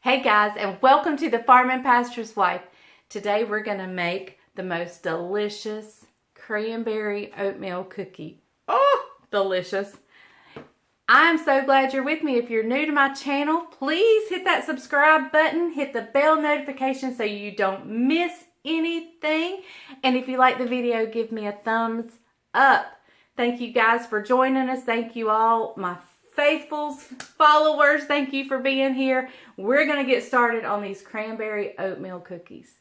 Hey guys, and welcome to the Farm and Pastor's Wife. Today we're going to make the most delicious cranberry oatmeal cookie. Oh, delicious. I'm so glad you're with me. If you're new to my channel, please hit that subscribe button, hit the bell notification so you don't miss anything. And if you like the video, give me a thumbs up. Thank you guys for joining us. Thank you all, my faithful followers. Thank you for being here. We're going to get started on these cranberry oatmeal cookies.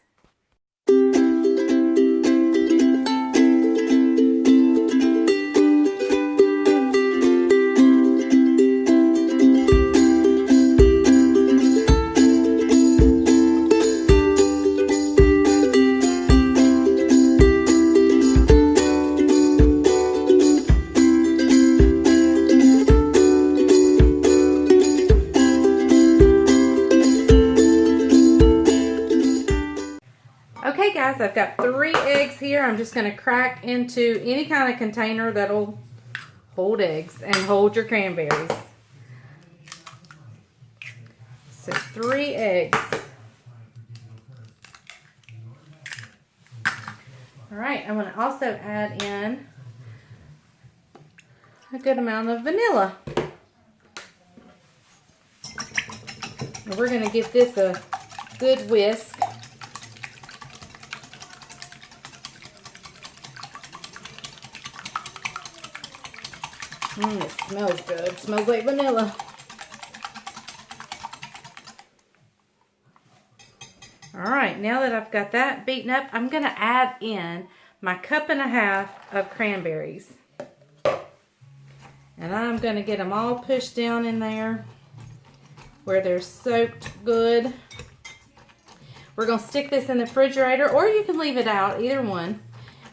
Okay guys, I've got 3 eggs here. I'm just going to crack into any kind of container that'll hold eggs and hold your cranberries. So 3 eggs. Alright, I'm going to also add in a good amount of vanilla. And we're going to give this a good whisk. It smells good. It smells like vanilla. Alright, now that I've got that beaten up, I'm going to add in my 1.5 cups of cranberries. And I'm going to get them all pushed down in there where they're soaked good. We're going to stick this in the refrigerator, or you can leave it out, either one.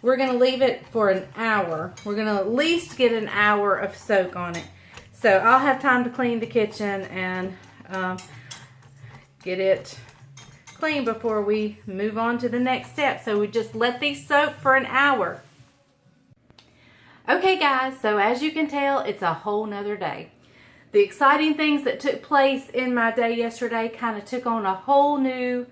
We're going to leave it for an hour. We're going to at least get an hour of soak on it. So I'll have time to clean the kitchen and get it clean before we move on to the next step. So we just let these soak for an hour. Okay guys, so as you can tell, it's a whole nother day. The exciting things that took place in my day yesterday kind of took on a whole new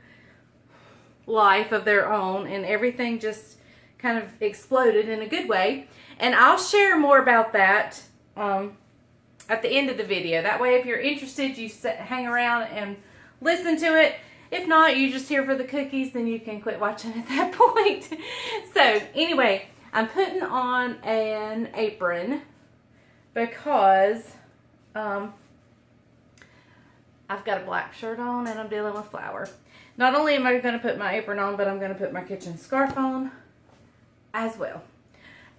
life of their own, and everything just kind of exploded in a good way. And I'll share more about that at the end of the video. That way if you're interested, you hang around and listen to it. If not, you're just here for the cookies, then you can quit watching at that point. So anyway, I'm putting on an apron because I've got a black shirt on and I'm dealing with flour. Not only am I going to put my apron on, but I'm going to put my kitchen scarf on as well.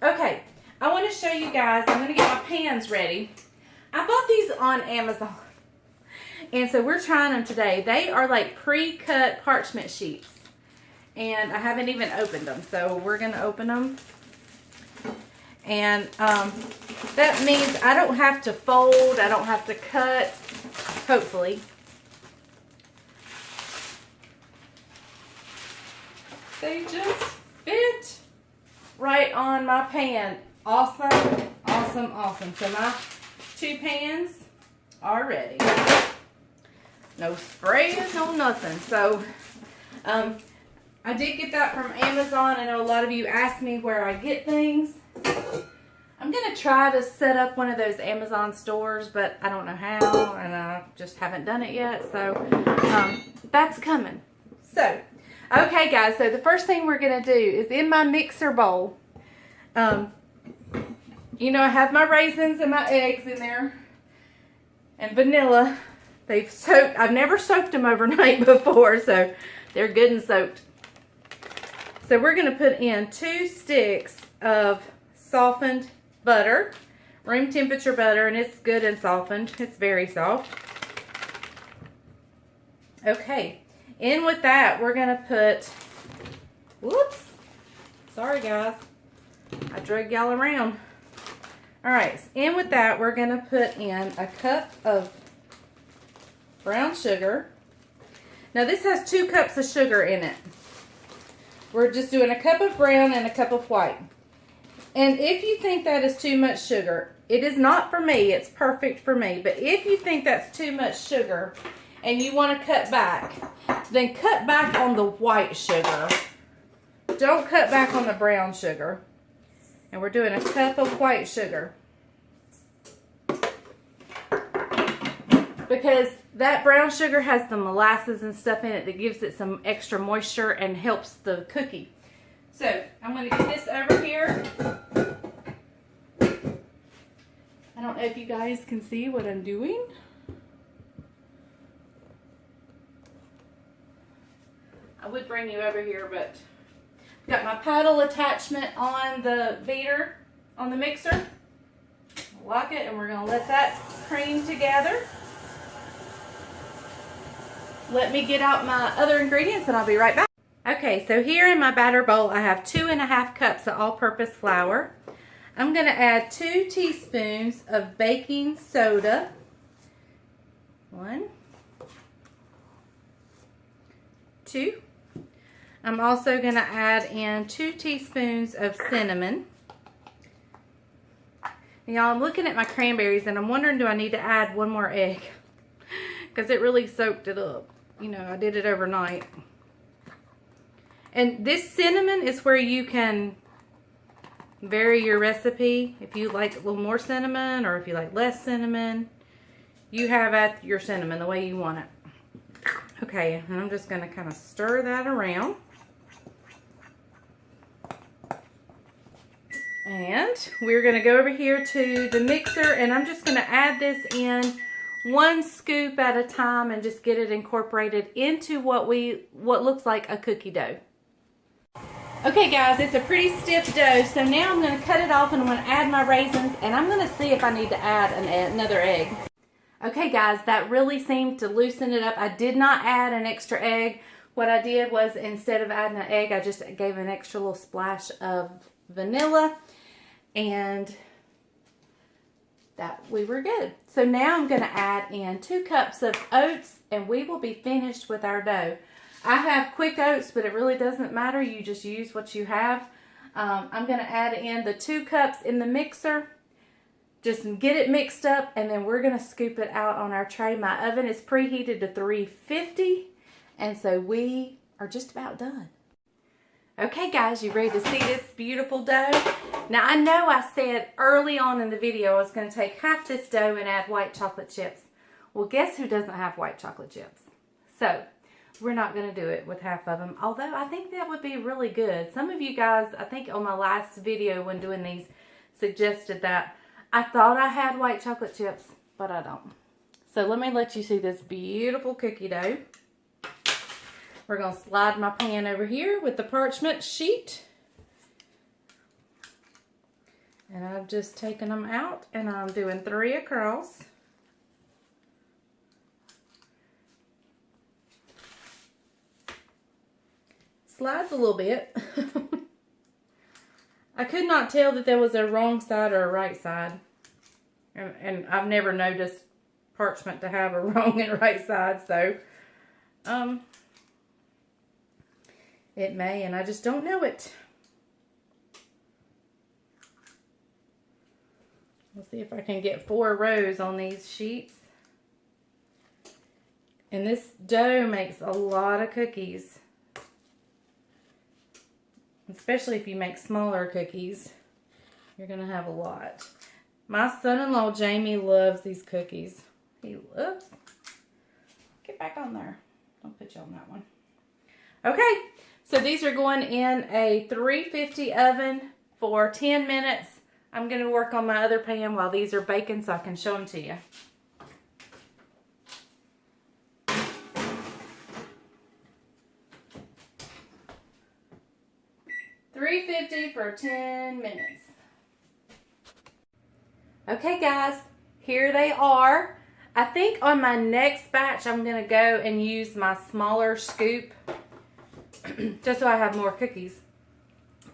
Okay, I want to show you guys, I'm going to get my pans ready. I bought these on Amazon, and so we're trying them today. They are like pre-cut parchment sheets, and I haven't even opened them, so we're going to open them. And that means I don't have to fold, I don't have to cut, hopefully. They just fit right on my pan. Awesome, awesome, awesome. So my 2 pans are ready. No spraying, no nothing. So I did get that from Amazon. I know a lot of you ask me where I get things. I'm going to try to set up one of those Amazon stores, but I don't know how, and I just haven't done it yet. So that's coming. So okay guys, so the first thing we're going to do is in my mixer bowl, you know, I have my raisins and my eggs in there and vanilla. They've soaked. I've never soaked them overnight before, so they're good and soaked. So we're going to put in 2 sticks of softened butter, room temperature butter, and it's good and softened. It's very soft. Okay. In with that, we're going to put, whoops, sorry guys, I drug y'all around. Alright, so in with that, we're going to put in a cup of brown sugar. Now this has 2 cups of sugar in it. We're just doing a cup of brown and a cup of white. And if you think that is too much sugar, it is not for me, it's perfect for me. But if you think that's too much sugar, and you want to cut back, then cut back on the white sugar. Don't cut back on the brown sugar. And we're doing a cup of white sugar. Because that brown sugar has the molasses and stuff in it that gives it some extra moisture and helps the cookie. So, I'm going to get this over here. I don't know if you guys can see what I'm doing. I would bring you over here, but got my paddle attachment on the beater, on the mixer. Lock it, and we're going to let that cream together. Let me get out my other ingredients and I'll be right back. Okay, so here in my batter bowl I have 2½ cups of all-purpose flour. I'm going to add 2 teaspoons of baking soda. 1, 2. I'm also going to add in 2 teaspoons of cinnamon. Y'all, I'm looking at my cranberries and I'm wondering, do I need to add 1 more egg? Because it really soaked it up. You know, I did it overnight. And this cinnamon is where you can vary your recipe. If you like a little more cinnamon or if you like less cinnamon, you have at your cinnamon the way you want it. Okay, and I'm just going to kind of stir that around. And we're going to go over here to the mixer, and I'm just going to add this in 1 scoop at a time and just get it incorporated into what looks like a cookie dough. Okay guys, it's a pretty stiff dough, so now I'm going to cut it off and I'm going to add my raisins, and I'm going to see if I need to add another egg. Okay guys, that really seemed to loosen it up. I did not add an extra egg. What I did was, instead of adding an egg, I just gave an extra little splash of vanilla, and that we were good. So now I'm going to add in 2 cups of oats, and we will be finished with our dough. I have quick oats, but it really doesn't matter. You just use what you have. I'm going to add in the 2 cups in the mixer. Just get it mixed up, and then we're going to scoop it out on our tray. My oven is preheated to 350, and so we are just about done. Okay guys, you ready to see this beautiful dough? Now I know I said early on in the video I was going to take half this dough and add white chocolate chips. Well, guess who doesn't have white chocolate chips? So, we're not going to do it with half of them, although I think that would be really good. Some of you guys, I think on my last video when doing these, suggested that. I thought I had white chocolate chips, but I don't. So let me let you see this beautiful cookie dough. We're going to slide my pan over here with the parchment sheet. And I've just taken them out, and I'm doing 3 across. Slides a little bit. I could not tell that there was a wrong side or a right side. And I've never noticed parchment to have a wrong and right side, so it may, and I just don't know it. Let's see if I can get 4 rows on these sheets. And this dough makes a lot of cookies. Especially if you make smaller cookies, you're going to have a lot. My son-in-law, Jamie, loves these cookies. He loves. Get back on there. I'll put you on that one. Okay, so these are going in a 350 oven for 10 minutes. I'm going to work on my other pan while these are baking so I can show them to you. 350 for 10 minutes. Okay guys, here they are. I think on my next batch I'm going to go and use my smaller scoop just so I have more cookies.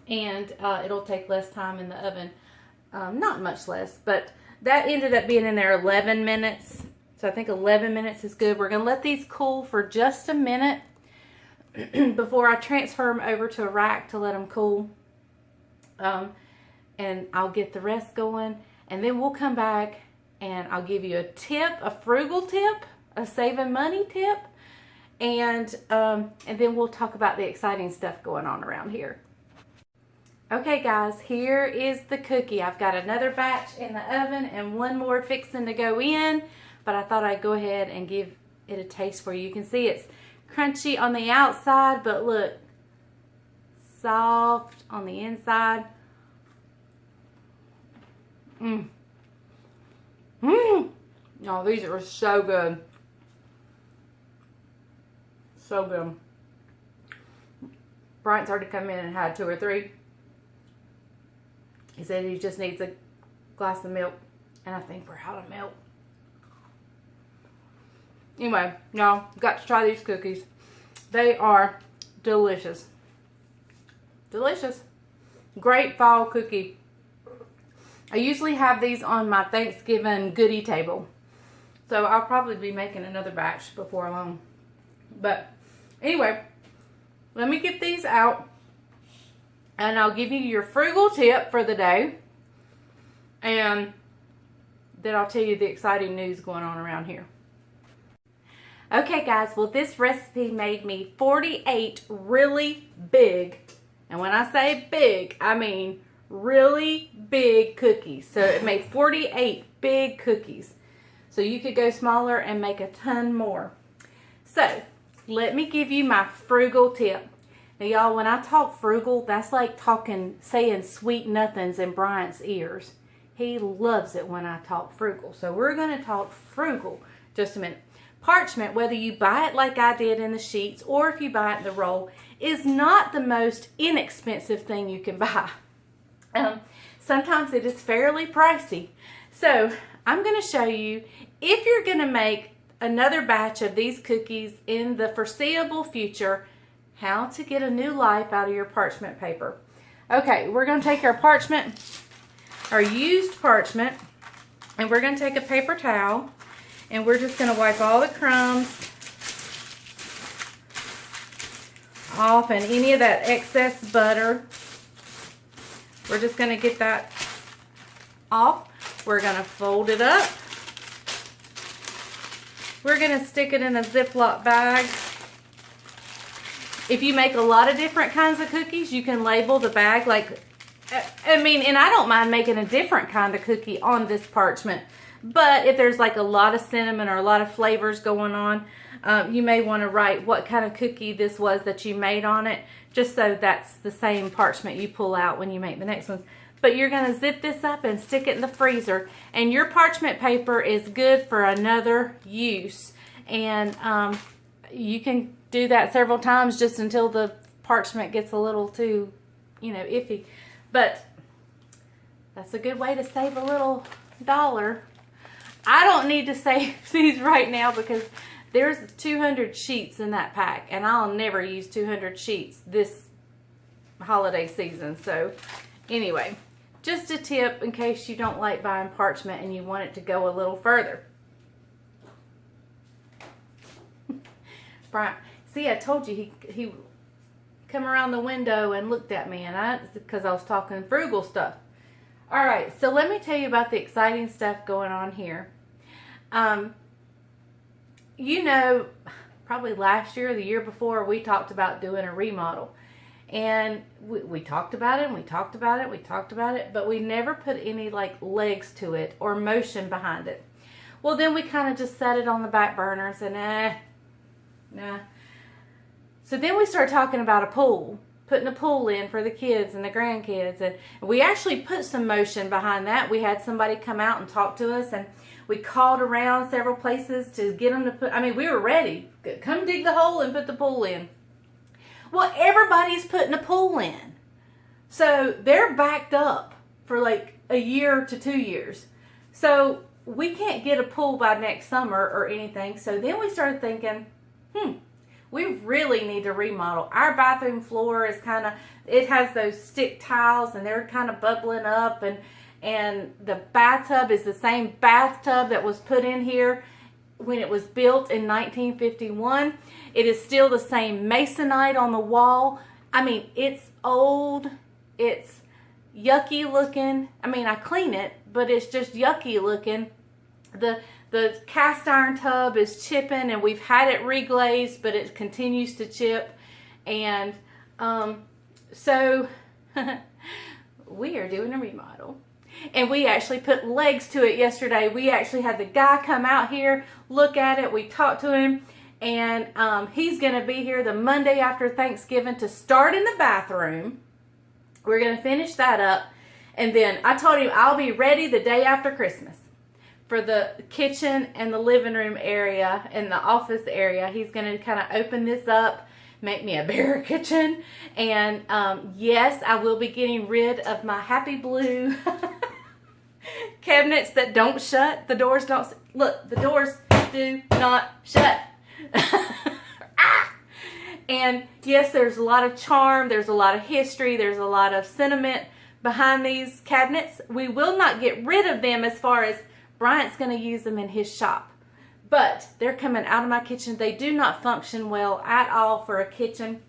And it'll take less time in the oven. Not much less, but that ended up being in there 11 minutes. So I think 11 minutes is good. We're going to let these cool for just a minute before I transfer them over to a rack to let them cool. And I'll get the rest going. And then we'll come back and I'll give you a tip, a frugal tip a saving money tip. And then we'll talk about the exciting stuff going on around here. Okay guys, here is the cookie. I've got another batch in the oven and one more fixing to go in, but I thought I'd go ahead and give it a taste for you. You can see it's crunchy on the outside, but look, soft on the inside. Oh, these are so good. So good. Brian's already come in and had 2 or 3. He said he just needs a glass of milk, and I think we're out of milk. Anyway, y'all got to try these cookies. They are delicious. Delicious. Great fall cookie. I usually have these on my Thanksgiving goodie table, so I'll probably be making another batch before long. But anyway, let me get these out, and I'll give you your frugal tip for the day, and then I'll tell you the exciting news going on around here. Okay guys, well this recipe made me 48 really big, and when I say big, I mean really big cookies. So it made 48 big cookies. So you could go smaller and make a ton more. So let me give you my frugal tip. Now y'all, when I talk frugal, that's like saying sweet nothings in Bryant's ears. He loves it when I talk frugal. So we're going to talk frugal. Just a minute. Parchment, whether you buy it like I did in the sheets or if you buy it in the roll, is not the most inexpensive thing you can buy. Sometimes it is fairly pricey. So I'm going to show you, if you're going to make another batch of these cookies in the foreseeable future, how to get a new life out of your parchment paper. Okay, we're going to take our parchment, our used parchment, and we're going to take a paper towel, and we're just going to wipe all the crumbs off and any of that excess butter. We're just going to get that off. We're going to fold it up. We're going to stick it in a Ziploc bag. If you make a lot of different kinds of cookies, you can label the bag like, and I don't mind making a different kind of cookie on this parchment. But if there's like a lot of cinnamon or a lot of flavors going on, you may want to write what kind of cookie this was that you made on it, just so that's the same parchment you pull out when you make the next ones. But you're going to zip this up and stick it in the freezer, and your parchment paper is good for another use. And you can do that several times just until the parchment gets a little too, iffy. But that's a good way to save a little dollar. I don't need to save these right now because there's 200 sheets in that pack, and I'll never use 200 sheets this holiday season. So anyway, just a tip in case you don't like buying parchment and you want it to go a little further. Brian, see, I told you he come around the window and looked at me, and because I was talking frugal stuff. All right, so let me tell you about the exciting stuff going on here. Probably last year or the year before, we talked about doing a remodel. And we talked about it, and we talked about it, we talked about it, but we never put any legs to it or motion behind it. Well, then we kind of just set it on the back burner and said, nah. So then we started talking about a pool, putting a pool in for the kids and the grandkids, and we actually put some motion behind that. We had somebody come out and talk to us, and we called around several places to get them to put, we were ready. Come dig the hole and put the pool in. Well, everybody's putting a pool in. So they're backed up for a year to 2 years. So we can't get a pool by next summer or anything. So then we started thinking, we really need to remodel. Our bathroom floor is it has those stick tiles, and they're kind of bubbling up, and the bathtub is the same bathtub that was put in here when it was built in 1951. It is still the same masonite on the wall. It's old. It's yucky looking. I clean it, but it's just yucky looking. The The cast iron tub is chipping, and we've had it reglazed, but it continues to chip. And so we are doing a remodel. And we actually put legs to it yesterday. We actually had the guy come out here, look at it. We talked to him, and he's going to be here the Monday after Thanksgiving to start in the bathroom. We're going to finish that up. And then I told him I'll be ready the day after Christmas for the kitchen and the living room area and the office area. He's going to kind of open this up, make me a bigger kitchen. And yes, I will be getting rid of my happy blue cabinets that don't shut. The doors don't, look, the doors do not shut. And yes, there's a lot of charm, there's a lot of history, there's a lot of sentiment behind these cabinets. We will not get rid of them, as far as Bryant's going to use them in his shop. But they're coming out of my kitchen. They do not function well at all for a kitchen,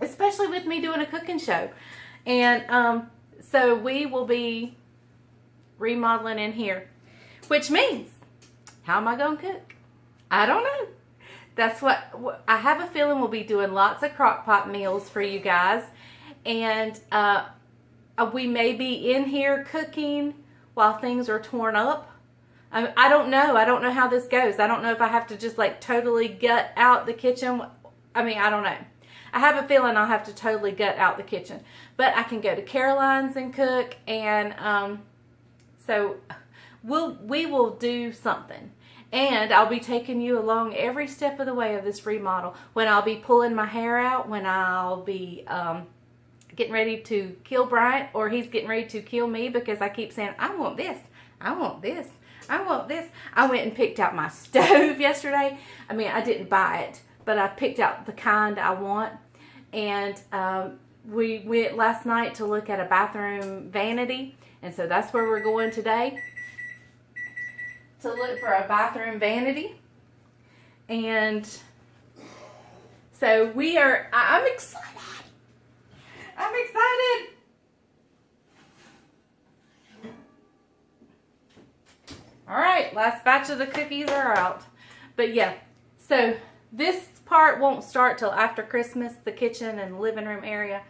especially with me doing a cooking show. And so we will be remodeling in here, which means, how am I going to cook? I don't know. That's what I have a feeling. We'll be doing lots of crock pot meals for you guys. And we may be in here cooking while things are torn up. I don't know. I don't know how this goes. I don't know if I have to just like totally gut out the kitchen. I mean, I don't know. I have a feeling I'll have to totally gut out the kitchen. But I can go to Caroline's and cook. And so we will do something. And I'll be taking you along every step of the way of this remodel. When I'll be pulling my hair out, when I'll be getting ready to kill Bryant, or he's getting ready to kill me because I keep saying, I want this, I want this, I want this. I went and picked out my stove yesterday. I mean, I didn't buy it, but I picked out the kind I want. And we went last night to look at a bathroom vanity. And so that's where we're going today, to look for a bathroom vanity. And so I'm excited. I'm excited. All right, last batch of the cookies are out. But yeah, so this part won't start till after Christmas. The kitchen and living room area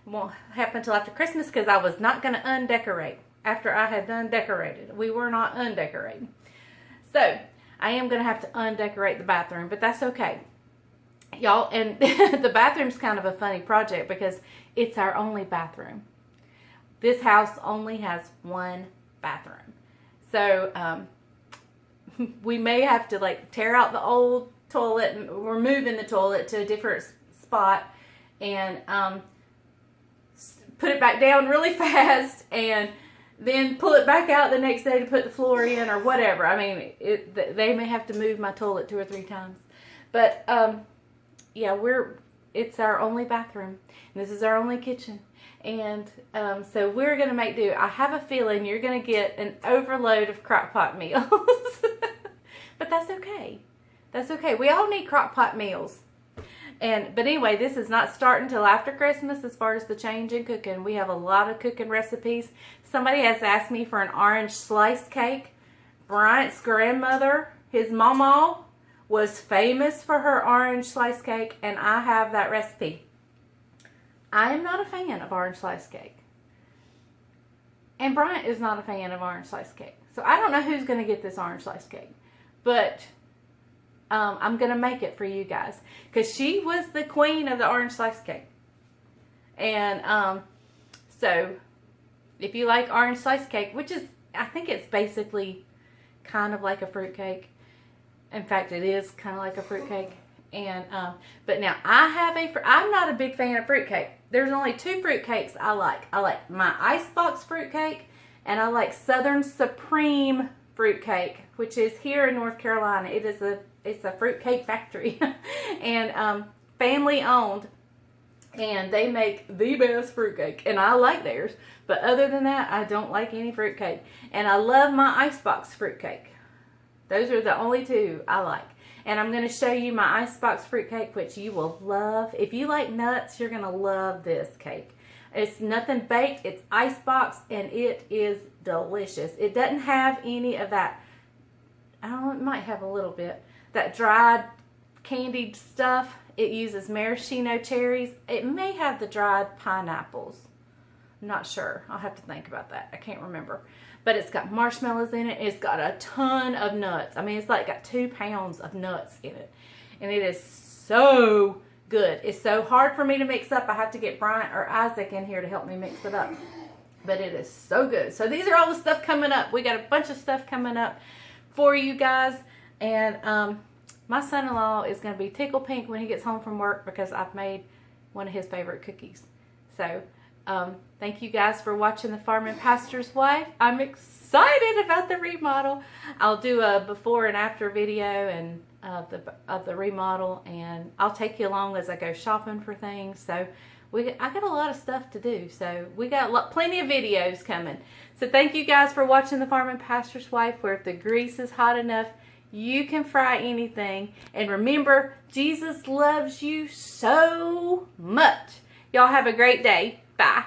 won't happen till after Christmas, because I was not going to undecorate after I had done decorated. We were not undecorating. So I am going to have to undecorate the bathroom, but that's okay. Y'all, and the bathroom's kind of a funny project because it's our only bathroom. This house only has one bathroom. So we may have to like tear out the old toilet, and we're moving the toilet to a different spot, and put it back down really fast, and then pull it back out the next day to put the floor in or whatever. I mean, they may have to move my toilet 2 or 3 times. But, yeah, it's our only bathroom. And this is our only kitchen. And so we're going to make do. I have a feeling you're going to get an overload of crock pot meals. But that's okay. That's okay. We all need crock pot meals. But anyway, this is not starting until after Christmas as far as the change in cooking. We have a lot of cooking recipes. Somebody has asked me for an orange slice cake. Bryant's grandmother, his mama, was famous for her orange slice cake, and I have that recipe. I am not a fan of orange slice cake. And Bryant is not a fan of orange slice cake. So I don't know who's going to get this orange slice cake. But I'm going to make it for you guys, because she was the queen of the orange slice cake. And so if you like orange slice cake, which is, I think it's basically kind of like a fruit cake. In fact, it is kind of like a fruit cake. And but now I'm not a big fan of fruit cake. There's only 2 fruit cakes I like. I like my icebox fruit cake, and I like Southern Supreme fruit cake, which is here in North Carolina. It's a fruit cake factory, and family owned, and they make the best fruit cake, and I like theirs. But other than that, I don't like any fruit cake. And I love my icebox fruit cake. Those are the only 2 I like. And I'm going to show you my icebox fruit cake, which you will love. If you like nuts, you're going to love this cake. It's nothing baked. It's icebox, and it is delicious. It doesn't have any of that I don't know, it might have a little bit. That dried candied stuff, it uses maraschino cherries. It may have the dried pineapples. I'm not sure. I'll have to think about that. I can't remember. But it's got marshmallows in it. It's got a ton of nuts. I mean, it's like got 2 pounds of nuts in it. And it is so good. It's so hard for me to mix up. I have to get Bryant or Isaac in here to help me mix it up. But it is so good. So these are all the stuff coming up. We got a bunch of stuff coming up for you guys. And my son-in-law is going to be tickle pink when he gets home from work because I've made one of his favorite cookies. So thank you guys for watching The Farming Pastor's Wife. I'm excited about the remodel. I'll do a before and after video and of the remodel, and I'll take you along as I go shopping for things. So I got a lot of stuff to do. So we got plenty of videos coming. So thank you guys for watching The Farming Pastor's Wife, where if the grease is hot enough, you can fry anything. And remember, Jesus loves you so much. Y'all have a great day. Bye.